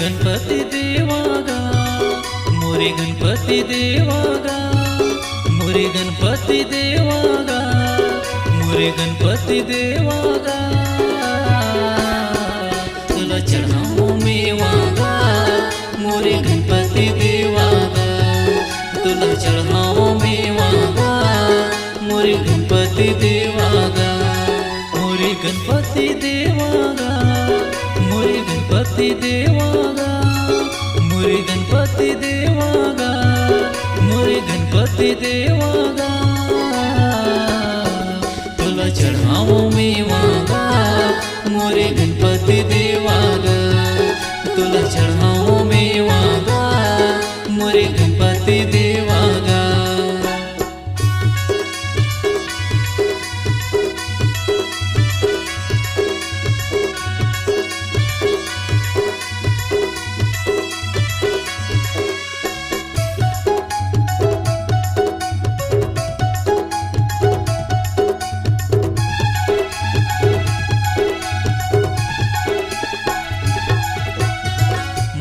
गणपती देवा गा, मोरे गणपती देवा गा, मोरे गणपती देवा गा, मोरे गणपती देवा गा। तुला चढ़ाओ मेवा गा, मोरे गणपती देवा गा, तुला चढ़ाओ मेवा गा, मोरे गणपती देवा गा, मोरे गणपती देवा गा, मोरे गणपती देवा गा, मोरे गणपती देवा गा, मोरे गणपती देवा गा। तुला चढ़ाओ मेवा गा, मोरे गणपती देवा गा, तुला चढ़ाओ मेवा गा, मोरे गणपती देवा गा।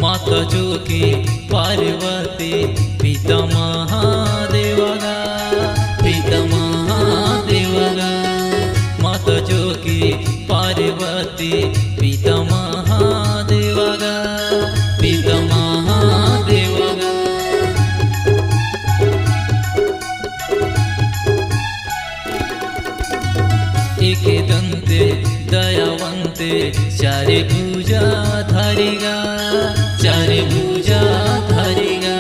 माता जोगी पार्वती पिता महादेवा गा, पिता महादेवा गा। माता जोगी पार्वती पिता महादेवा गा, पिता महादेवा गा। एक दंते दयावंते चारे भुजा धारी गा, चारे भुजा धारी गा।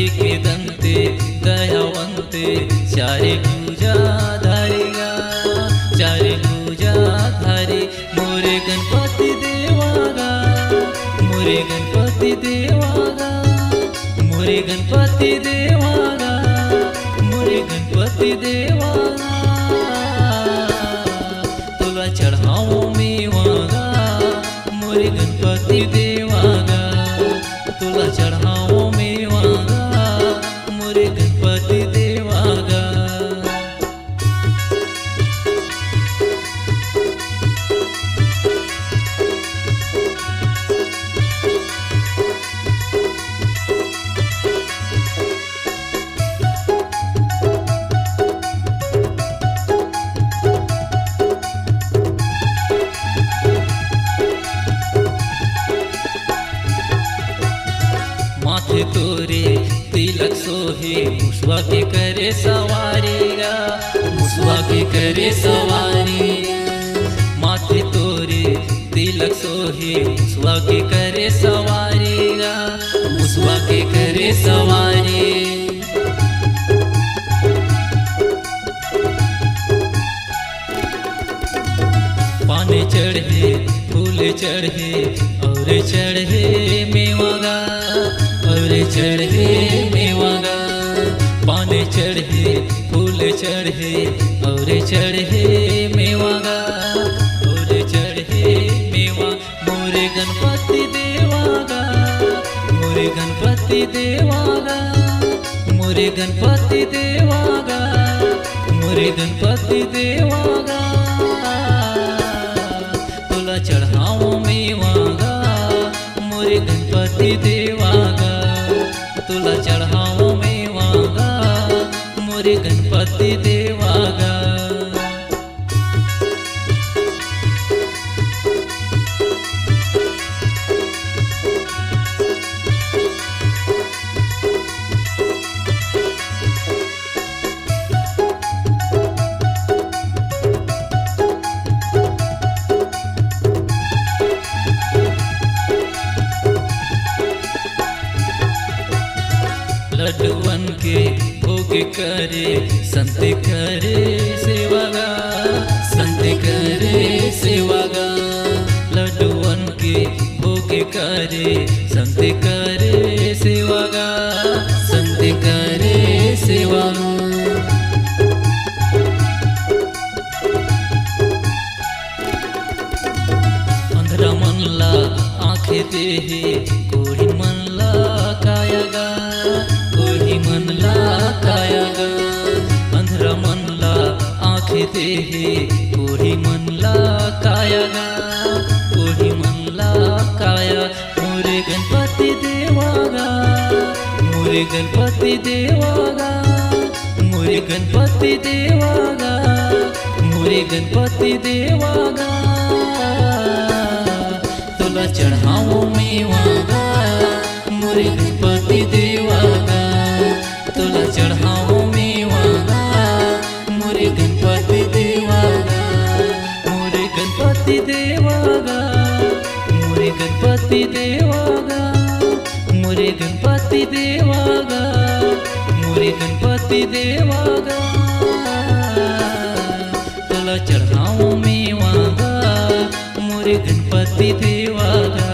एक दंते दयावंते चारे भुजा धारी गा, चारे भुजा धारी। मोरे गणपति देवा गा, मोरे गणपति देवा गा, मोरे गणपति देवा गा, मोरे गणपति देवा गा। तुला चढ़ाओ मेवा गा, मोरे गणपति देवा गा, तुला चढ़ाओ मेवा गा, मोरे गणपति देवा गा। माथे तोरे तिलक सोहे मुसवा के करे सवारी गा, मुसवा के करे सवारी। माथे तोरे तिलक सोहे मुसवा के करे सवारी गा, मुसवा के करे सवारी। पाने चढ़े फूल चढ़े और चढ़े मेवा गा, और चढ़े मेवा गा। पाने चढ़े फूल चढ़े और चढ़े मेवा गा, और चढ़े मेवा। मोरे गणपति देवा गा, मोरे गणपति देवा गा, मोरे गणपति देवा गा, मोरे गणपति देवा गा। तुला चढ़ाओ मेवा गा, मोरे गणपति देवा गा, तुला चढ़ाओ मेवा गा, मोरे गणपति देवा गा। लड्डुअन के भोग करे संत करे सेवा गा, संत करे सेवा गा। लड्डुअन के भोग करे संत करे सेवा गा, संत करे सेवा गा। अंधरा मनला आंखे देहे कोढ़ी मनला काया गा, कोढ़ी मनला काया गा। अंधरा मनला आंखे देहे कोढ़ी मनला काया गा, कोढ़ी मनला काया। मोरे मोरे गणपती देवागा, मोरे गणपती देवागा, मोरे गणपती देवागा, तुला चढ़ाओ मेवागा, मोरे गणपती देवागा, तुला चढ़ाओ मेवागा, मोरे गणपती देवागा, मोरे गणपती देवागा, मोरे गणपती देवागा, मोरे गणपती देवागा, मोरे गणपती देवागा, तुला चढ़ाओ मेवागा, मोरे गणपती देवागा,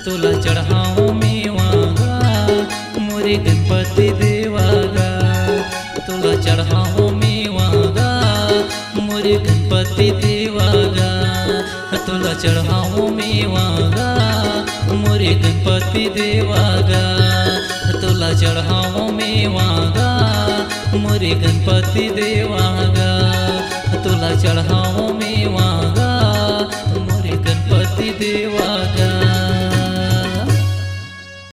तुला चढ़ाओ मेवागा, मोरे गणपती देवागा, तुला चढ़ाओ मेवागा, मोरे गणपती देवागा, तुला चढ़ाओ मेवागा, मोरे गणपती देवागा, तुला चढ़ाओ मेवागा, मोरे गणपती देवागा, तुला चढ़ाओ मेवागा, मोरे गणपती देवागा।